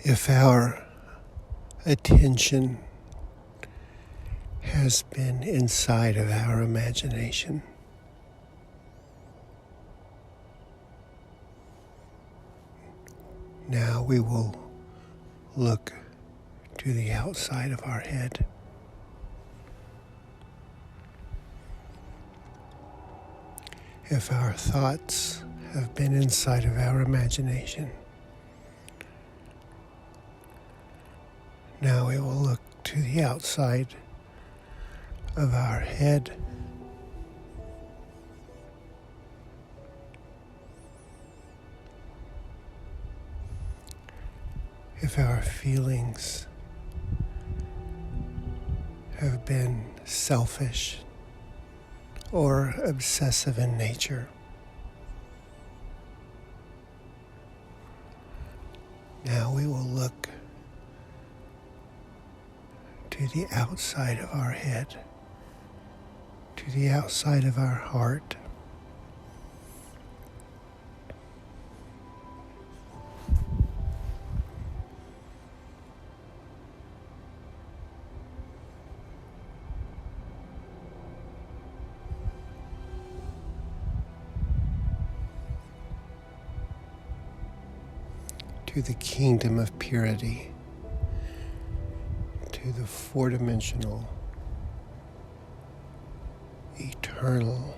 If our attention has been inside of our imagination, now we will look to the outside of our head. If our thoughts have been inside of our imagination, now we will look to the outside of our head. If our feelings have been selfish or obsessive in nature, now we will look to the outside of our head, to the outside of our heart. To the kingdom of purity, to the four-dimensional, eternal,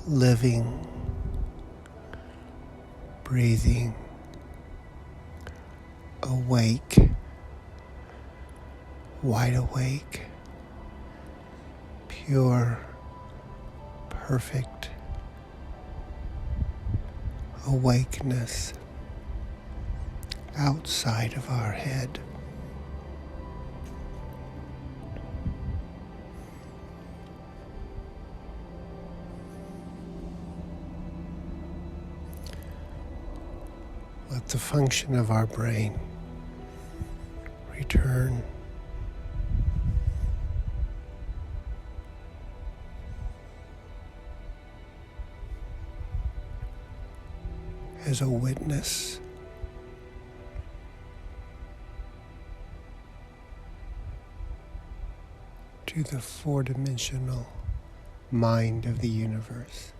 living, breathing, awake, wide awake, pure, perfect awakeness outside of our head. Let the function of our brain return. As a witness to the four-dimensional mind of the universe.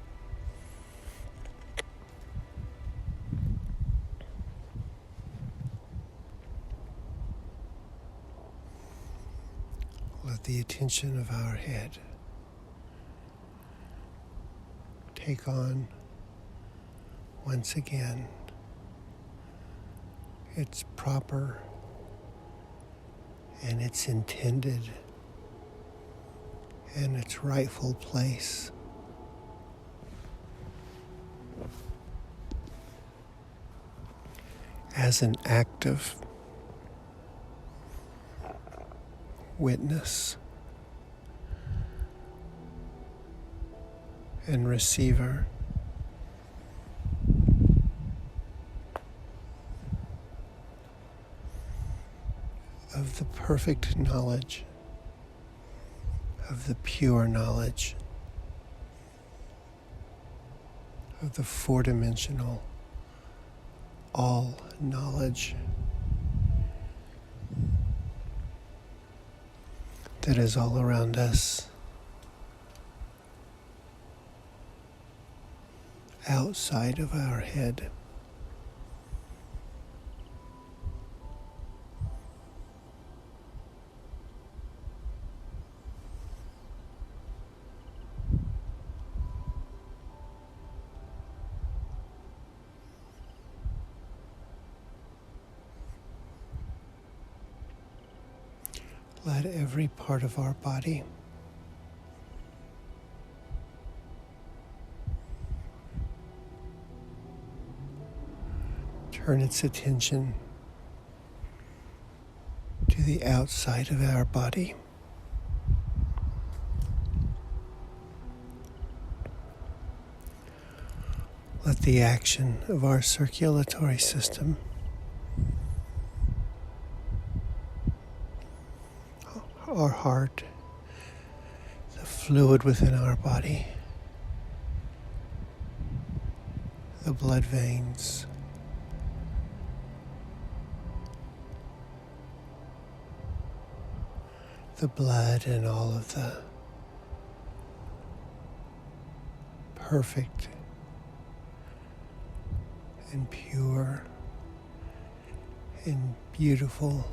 Let the attention of our head take on once again its proper and its intended and its rightful place. As an active witness and receiver of the perfect knowledge, of the pure knowledge, of the four-dimensional all knowledge that is all around us, outside of our head. Let every part of our body turn its attention to the outside of our body. Let the action of our circulatory system our heart, the fluid within our body, the blood veins, the blood and all of the perfect and pure and beautiful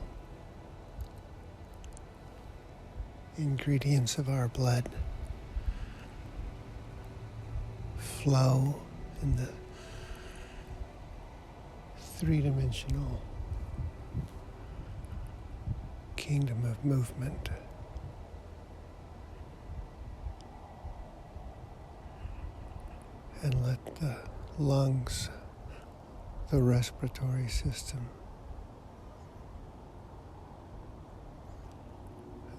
ingredients of our blood flow in the three-dimensional kingdom of movement. And let the lungs, the respiratory system,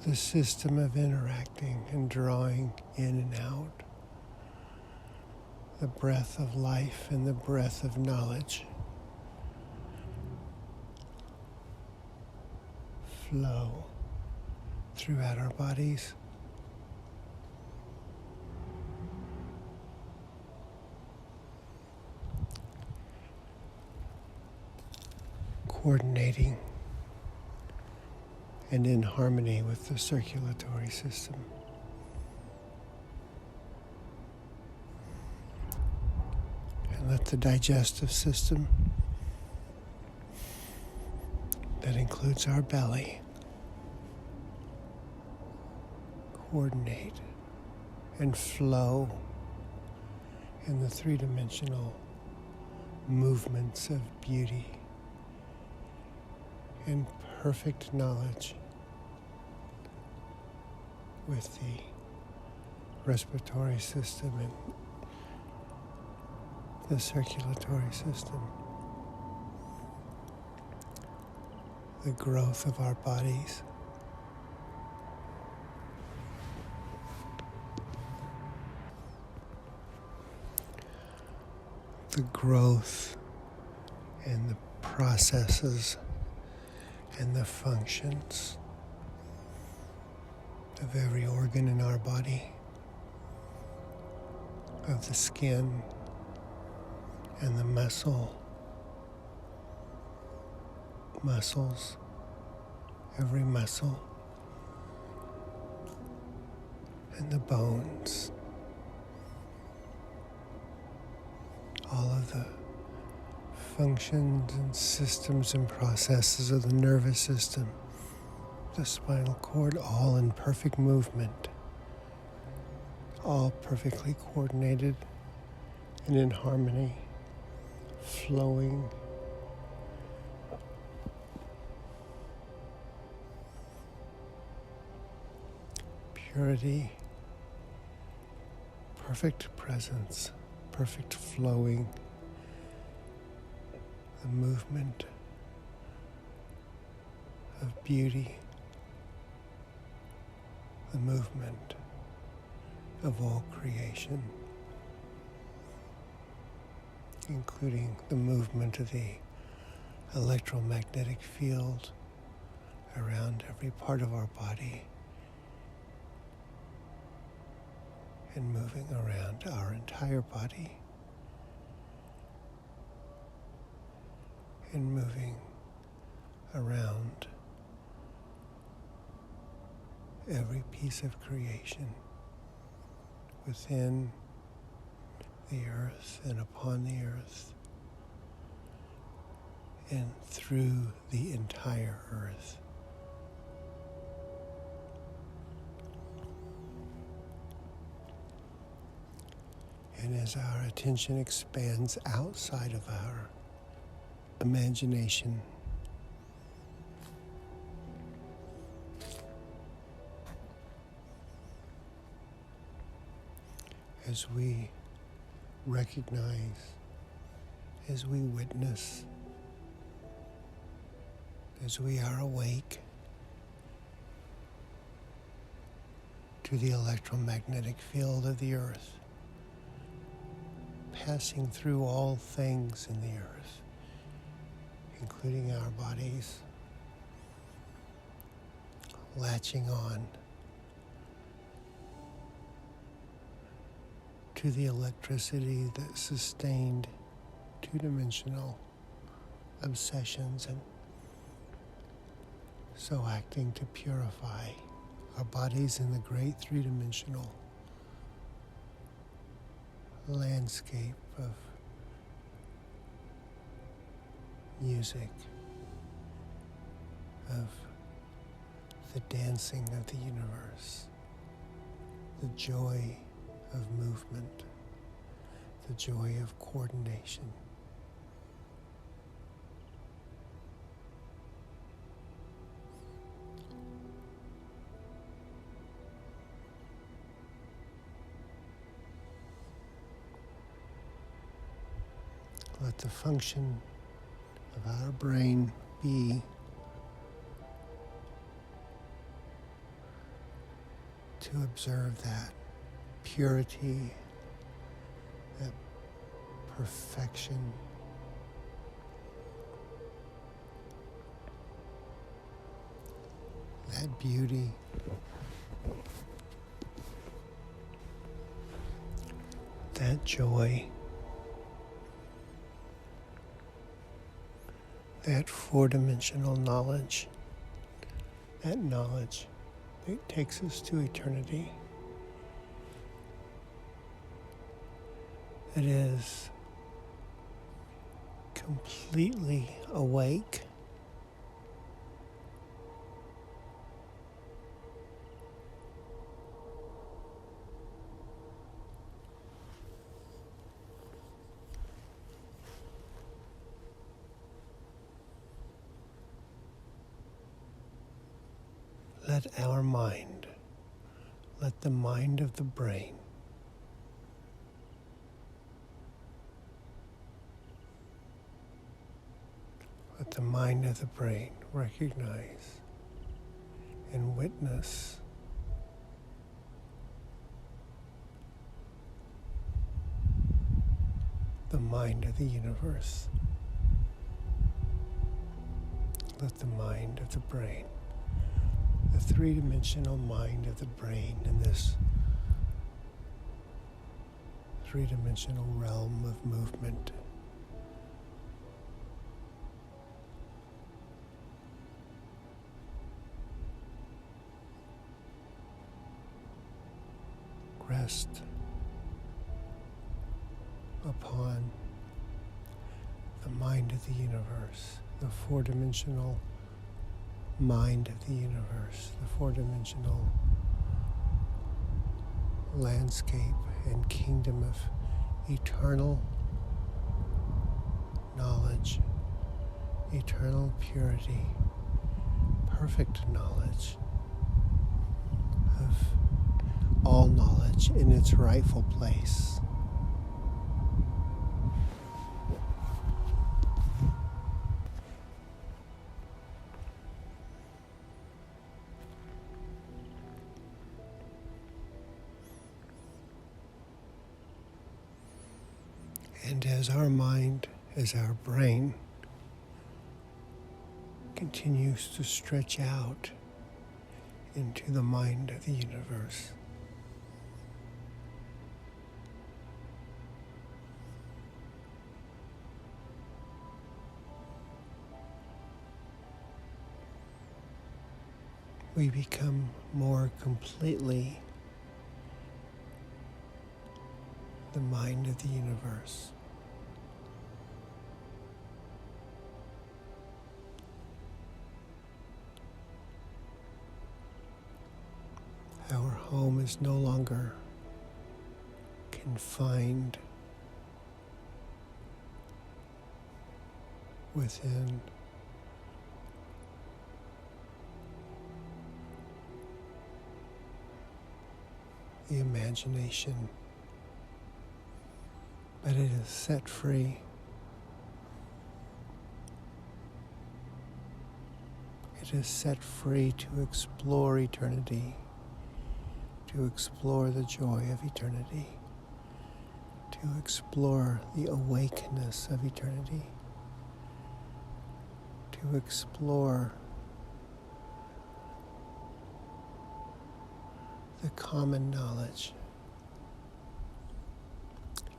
the system of interacting and drawing in and out, the breath of life and the breath of knowledge flow throughout our bodies. Coordinating and in harmony with the circulatory system. And let the digestive system, that includes our belly, coordinate and flow in the three-dimensional movements of beauty and perfect knowledge with the respiratory system and the circulatory system, the growth of our bodies, the growth and the processes and the functions of every organ in our body, of the skin and the muscles, every muscle, and the bones, all of the functions and systems and processes of the nervous system, the spinal cord, all in perfect movement, all perfectly coordinated and in harmony, flowing. Purity, perfect presence, perfect flowing, the movement of beauty, the movement of all creation, including the movement of the electromagnetic field around every part of our body and moving around our entire body and moving around every piece of creation within the earth and upon the earth and through the entire earth. And as our attention expands outside of our imagination, as we recognize, as we witness, as we are awake to the electromagnetic field of the earth, passing through all things in the earth, including our bodies, latching on to the electricity that sustained two-dimensional obsessions and so acting to purify Our bodies in the great three-dimensional landscape of music, of the dancing of the universe, the joy of movement, the joy of coordination. Let the function of our brain be to observe that purity, that perfection, that beauty, that joy, that four-dimensional knowledge, that knowledge that takes us to eternity. It is completely awake, let our mind, let the mind of the brain let the mind of the brain recognize and witness the mind of the universe. Let the mind of the brain, the three-dimensional mind of the brain in this three-dimensional realm of movement, rest upon the mind of the universe, the four-dimensional mind of the universe, the four-dimensional landscape and kingdom of eternal knowledge, eternal purity, perfect knowledge of all knowledge in its rightful place. And as our mind, as our brain continues to stretch out into the mind of the universe, we become more completely the mind of the universe. Our home is no longer confined within the imagination, but it is set free. It is set free to explore eternity, to explore the joy of eternity, to explore the awakeness of eternity, to explore the common knowledge,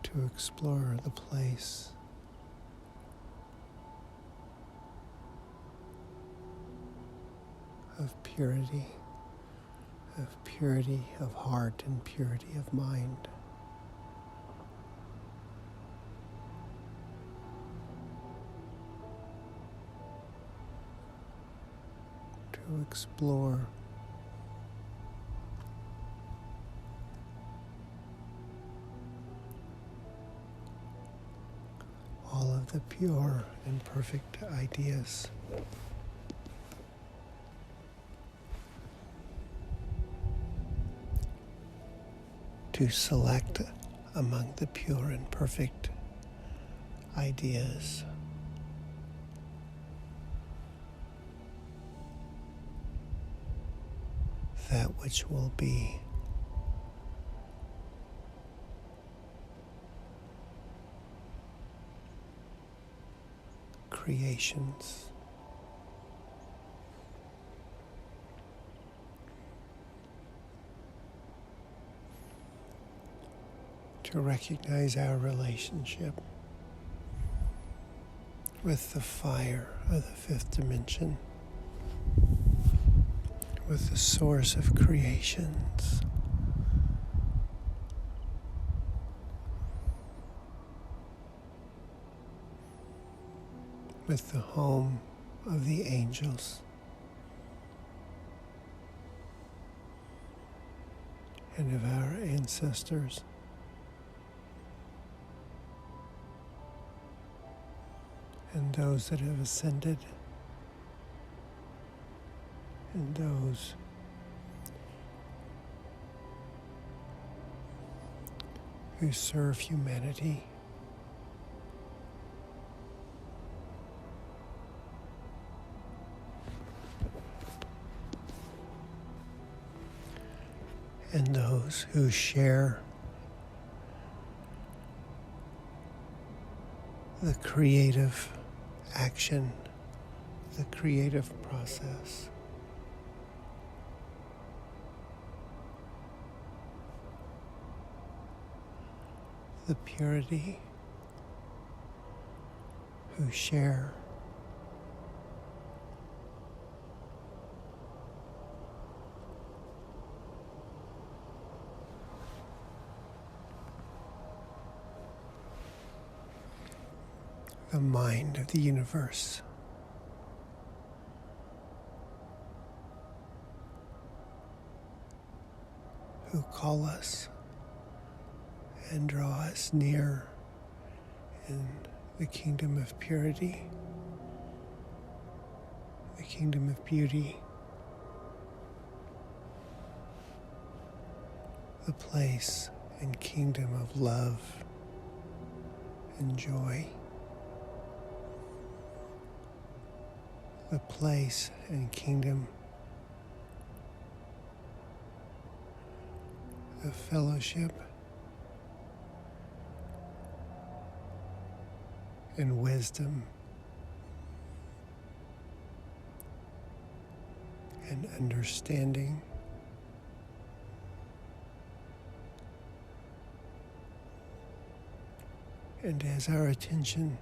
to explore the place of purity, of purity of heart and purity of mind. To explore all of the pure and perfect ideas. To select among the pure and perfect ideas. That which will be creations. To recognize our relationship with the fire of the fifth dimension, with the source of creations, with the home of the angels, and of our ancestors. And those that have ascended, and those who serve humanity. And those who share the creative action, the creative process. The purity, who share the mind of the universe. Who call us and draw us near in the kingdom of purity, the kingdom of beauty, the place and kingdom of love and joy, the place and kingdom of fellowship and wisdom and understanding. And as our attention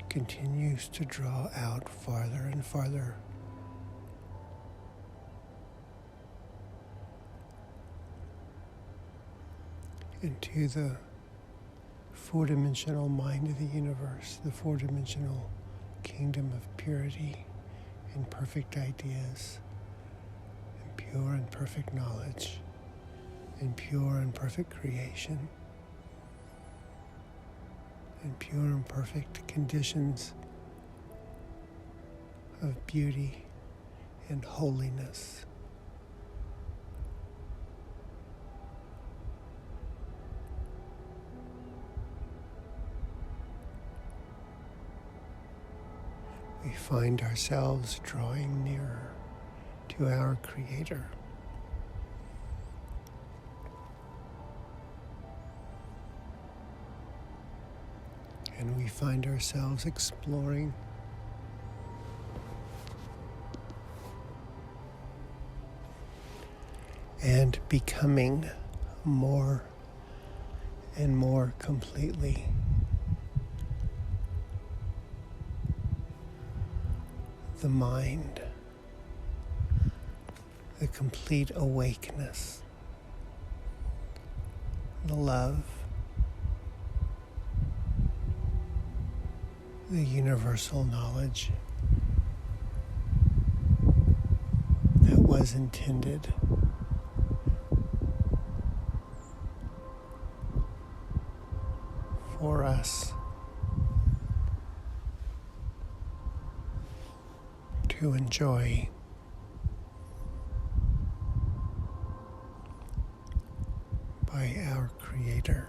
continues to draw out farther and farther, into the four-dimensional mind of the universe, the four-dimensional kingdom of purity and perfect ideas, and pure and perfect knowledge, and pure and perfect creation, and pure and perfect conditions of beauty and holiness. We find ourselves drawing nearer to our Creator. And we find ourselves exploring and becoming more and more completely the mind the complete awakeness, the love, the universal knowledge that was intended for us to enjoy by our Creator.